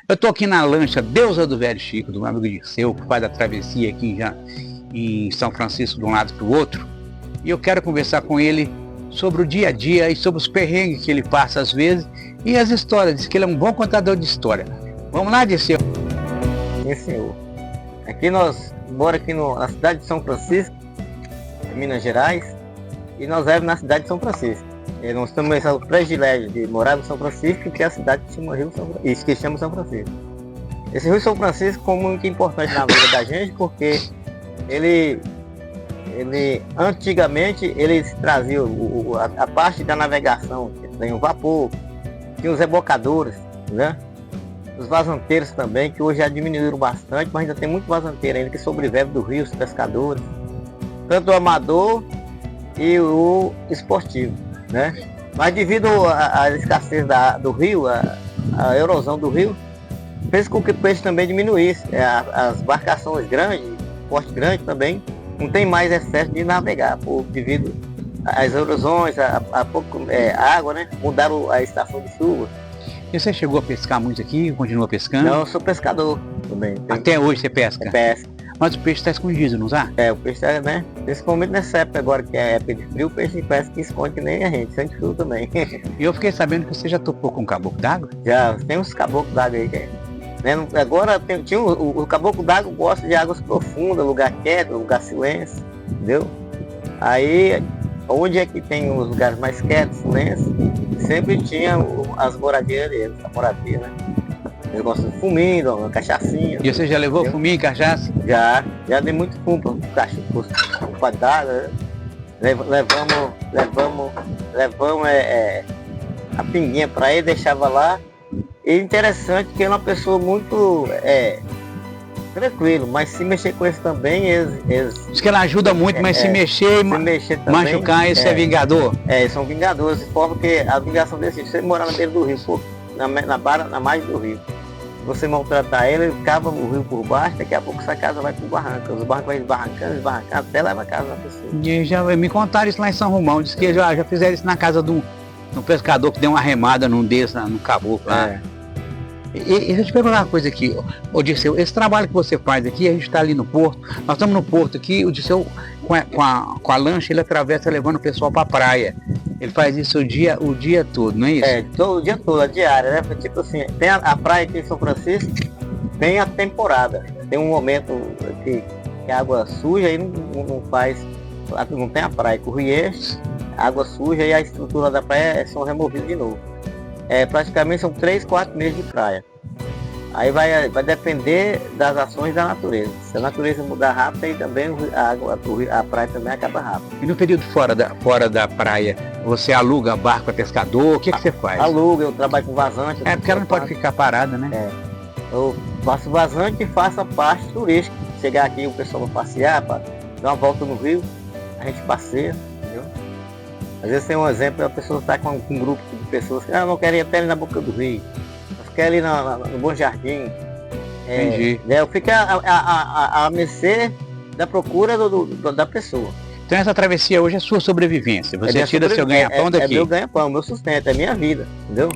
Eu estou aqui na lancha Deusa do Velho Chico, do meu amigo Dirceu, que faz a travessia aqui já em São Francisco de um lado para o outro. E eu quero conversar com ele sobre o dia a dia e sobre os perrengues que ele passa às vezes e as histórias. Diz que ele é um bom contador de história. Vamos lá, Dirceu? Sim, senhor. Aqui nós moramos aqui na cidade de São Francisco, em Minas Gerais, e nós vivemos na cidade de São Francisco. E nós temos o privilégio de morar no São Francisco, que é a cidade que chama Rio São Francisco, isso que chama São Francisco. Esse Rio São Francisco é muito importante na vida da gente, porque ele antigamente eles traziam a parte da navegação, tem o vapor, tinha os rebocadores, né? Os vazanteiros também, que hoje já diminuíram bastante, mas ainda tem muito vazanteiro ainda que sobrevive do rio, os pescadores, tanto o amador e o esportivo, né? Mas devido à escassez do rio, a erosão do rio, fez com que o peixe também diminuísse. As embarcações grandes, porte grande também, não tem mais excesso de navegar, devido às erosões, a pouco água, né? Mudaram a estação de chuva. E você chegou a pescar muito aqui? Continua pescando? Não, eu sou pescador também. Até hoje você pesca? Pesca. Mas o peixe está escondido, não está? O peixe está, né? Principalmente nessa época agora, que é época de frio, o peixe pesca que esconde que nem a gente, sente frio também. E eu fiquei sabendo que você já topou com um caboclo d'água? Já, tem uns caboclos d'água aí, né? Agora tinha o caboclo d'água gosta de águas profundas, lugar quieto, lugar silêncio, entendeu? Aí, onde é que tem os lugares mais quietos, silêncio, sempre tinha as moradias deles, a moradia, né? Eles gostam de fuminho, uma cachaçinha. E você já levou entendeu? Fuminho e cachaça? Já dei muito fumo para o quadrado, né? Levamos a pinguinha para ele, deixava lá. E interessante que ele é uma pessoa muito tranquilo, mas se mexer com eles também, eles... Diz que ela ajuda muito, mas se mexer também, machucar, isso é vingador? Eles são vingadores, de forma que a vingação deles, se você morar na beira do rio, na margem do rio, você maltratar ele cava o rio por baixo, daqui a pouco essa casa vai pro barranco. Os barrancos vai esbarrancando, até leva a casa da pessoa. E já me contaram isso lá em São Romão, diz que já fizeram isso na casa de um pescador que deu uma remada num desses, no caboclo lá. E deixa eu te perguntar uma coisa aqui, ô Dirceu, esse trabalho que você faz aqui, a gente está ali no porto, nós estamos no porto aqui, o Dirceu com a lancha ele atravessa levando o pessoal para a praia. Ele faz isso o dia todo, não é isso? Todo o dia todo, a diária, né? Tipo assim, tem a praia aqui em São Francisco, tem a temporada. Tem um momento que a água suja aí não tem a praia, que o rio enche, a água suja e a estrutura da praia são removidas de novo. Praticamente são 3, 4 meses de praia. Aí vai depender das ações da natureza. Se a natureza mudar rápido, aí também a praia também acaba rápido. E no período fora da praia, você aluga barco para pescador? O que você faz? Aluga, eu trabalho com vazante. Porque ela não pode ficar parada, né? Eu faço vazante e faço a parte turística. Chegar aqui, o pessoal vai passear, para dar uma volta no rio, a gente passeia, entendeu? Às vezes tem um exemplo, a pessoa está com um grupo de pessoas que não querem ir até ali na boca do rio. Quer ali no Bom Jardim. Entendi. Eu fico a mercê da procura da pessoa. Então essa travessia hoje é sua sobrevivência. Você tira seu ganha-pão daqui. É meu ganha-pão, meu sustento, é minha vida, entendeu?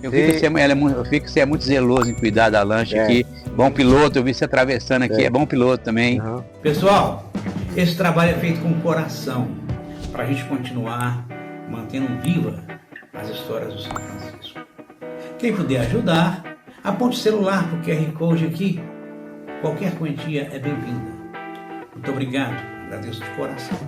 Eu vi que você é muito zeloso em cuidar da lancha aqui. Bom piloto, eu vi você atravessando aqui, é bom piloto também. Uhum. Pessoal, esse trabalho é feito com coração, para a gente continuar mantendo viva as histórias do São Francisco. Quem puder ajudar, aponte o celular para o QR Code aqui. Qualquer quantia é bem-vinda. Muito obrigado, agradeço de coração.